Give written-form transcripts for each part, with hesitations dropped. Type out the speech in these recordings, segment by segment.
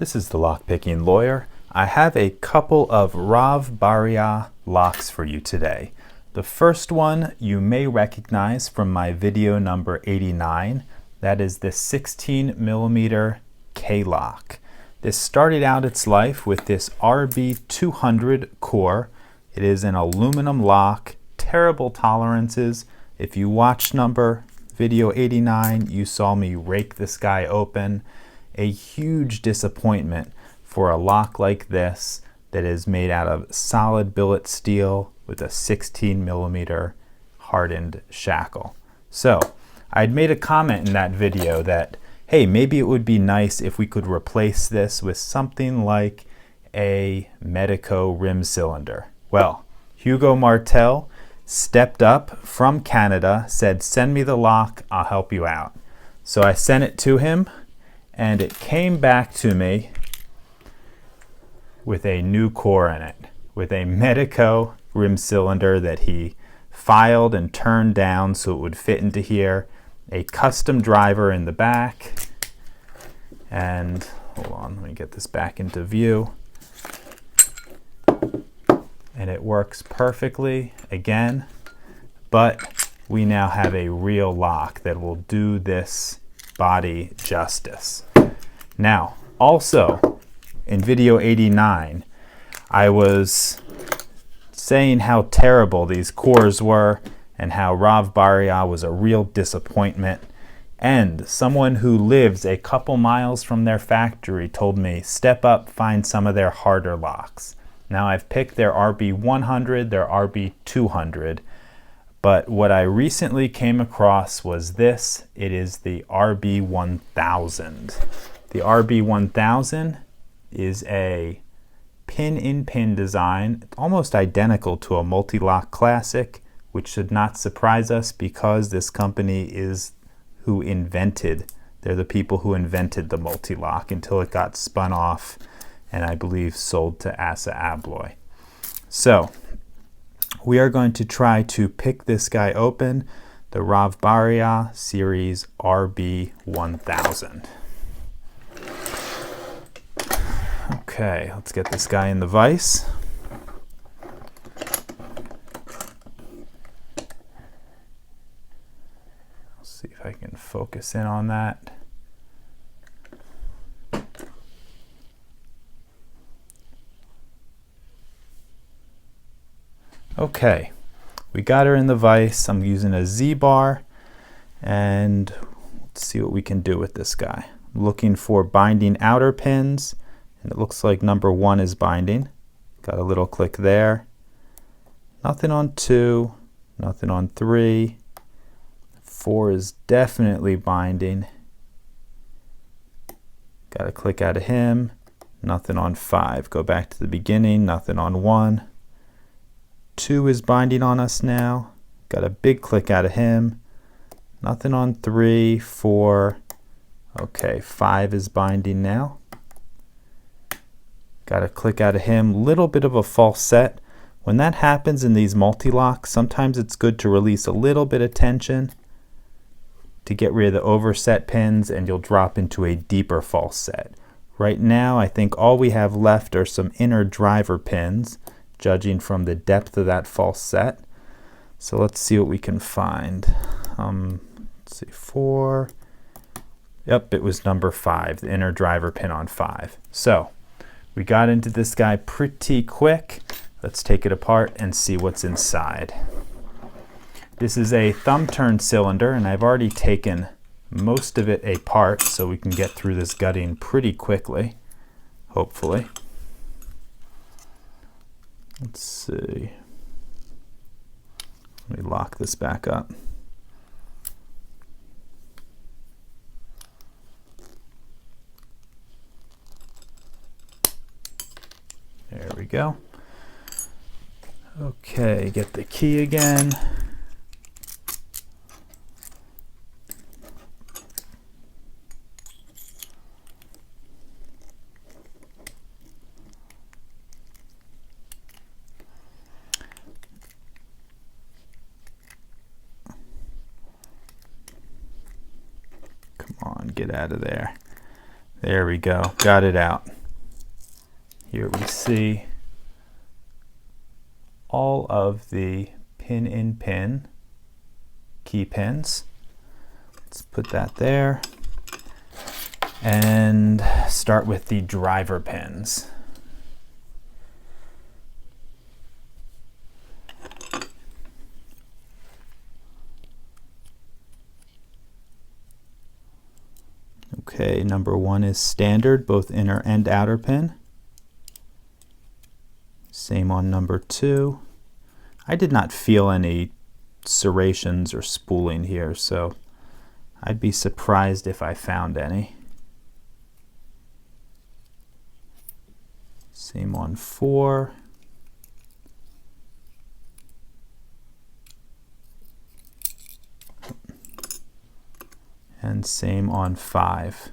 This is the Lockpicking Lawyer. I have a couple of Rav Bariach locks for you today. The first one you may recognize from my video number 89. That is the 16mm K-lock. This started out its life with this RB-1000 core. It is an aluminum lock, terrible tolerances. If you watched video 89, you saw me rake this guy open. A huge disappointment for a lock like this that is made out of solid billet steel with a 16mm hardened shackle. So I'd made a comment in that video that, hey, maybe it would be nice if we could replace this with something like a Medico rim cylinder. Well, Hugo Martel stepped up from Canada, said, send me the lock, I'll help you out. So I sent it to him, and it came back to me with a new core in it, with a Medico rim cylinder that he filed and turned down so it would fit into here, a custom driver in the back, and hold on, let me get this back into view. And it works perfectly again, but we now have a real lock that will do this body justice. Now, also in video 89, I was saying how terrible these cores were and how Rav Bariach was a real disappointment. And someone who lives a couple miles from their factory told me, step up, find some of their harder locks. Now I've picked their RB-100, their RB-200, but what I recently came across was this. It is the RB-1000. The RB-1000 is a pin-in-pin design, almost identical to a Mul-T-Lock Classic, which should not surprise us because this company is they're the people who invented the Mul-T-Lock until it got spun off and I believe sold to Assa Abloy. So we are going to try to pick this guy open, the Rav Bariach Series RB-1000. Okay, let's get this guy in the vise. Let's see if I can focus in on that. Okay, we got her in the vise. I'm using a Z-bar, and let's see what we can do with this guy. I'm looking for binding outer pins, and it looks like number 1 is binding. Got a little click there. Nothing on 2, nothing on 3. 4 is definitely binding. Got a click out of him. Nothing on 5. Go back to the beginning. Nothing on 1. 2 is binding on us now. Got a big click out of him. Nothing on 3, 4. Okay, 5 is binding now. Got a click out of him. Little bit of a false set. When that happens in these multi-locks, sometimes it's good to release a little bit of tension to get rid of the overset pins, and you'll drop into a deeper false set. Right now, I think all we have left are some inner driver pins, judging from the depth of that false set. So let's see what we can find. Let's see, 4. Yep, it was number 5, the inner driver pin on 5. So we got into this guy pretty quick. Let's take it apart and see what's inside. This is a thumb turn cylinder, and I've already taken most of it apart so we can get through this gutting pretty quickly, hopefully. Let's see. Let me lock this back up. There we go. Okay, get the key again. Come on, get out of there. There we go, got it out. Here we see all of the pin-in-pin key pins. Let's put that there and start with the driver pins. Okay, number 1 is standard, both inner and outer pin. Same on number 2. I did not feel any serrations or spooling here, so I'd be surprised if I found any. Same on 4. And same on 5.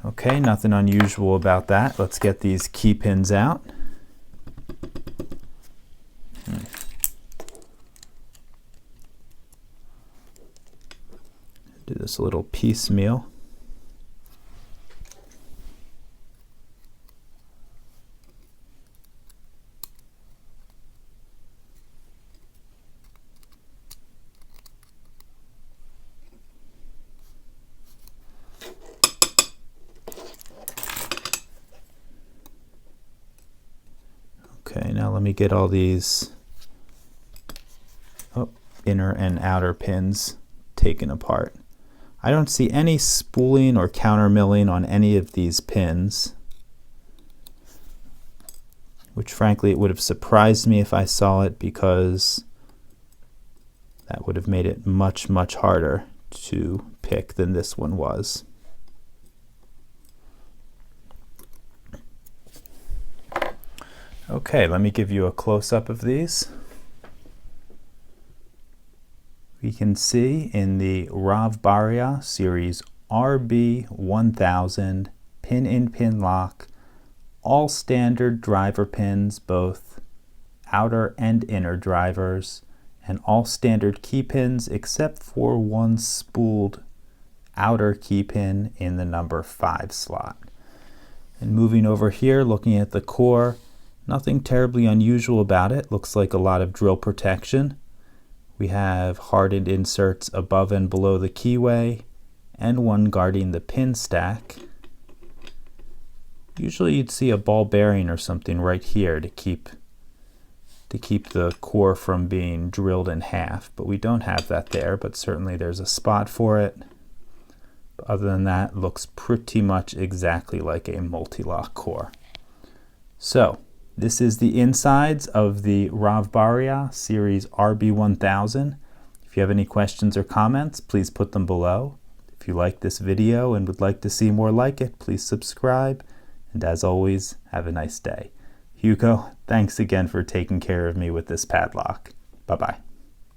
Okay, nothing unusual about that. Let's get these key pins out. Do this a little piecemeal. Okay, now let me get all these inner and outer pins taken apart. I don't see any spooling or counter milling on any of these pins, which frankly it would have surprised me if I saw it, because that would have made it much, much harder to pick than this one was. Okay, let me give you a close-up of these. We can see in the Rav Bariach series RB-1000 pin-in-pin lock, all standard driver pins, both outer and inner drivers, and all standard key pins except for one spooled outer key pin in the number 5 slot. And moving over here, looking at the core, nothing terribly unusual about it. Looks like a lot of drill protection. We have hardened inserts above and below the keyway, and one guarding the pin stack. Usually you'd see a ball bearing or something right here to keep the core from being drilled in half, but we don't have that there, but certainly there's a spot for it. But other than that, it looks pretty much exactly like a Mul-T-Lock core. So this is the insides of the Rav Bariach series RB-1000. If you have any questions or comments, please put them below. If you like this video and would like to see more like it, please subscribe. And as always, have a nice day. Hugo, thanks again for taking care of me with this padlock. Bye-bye.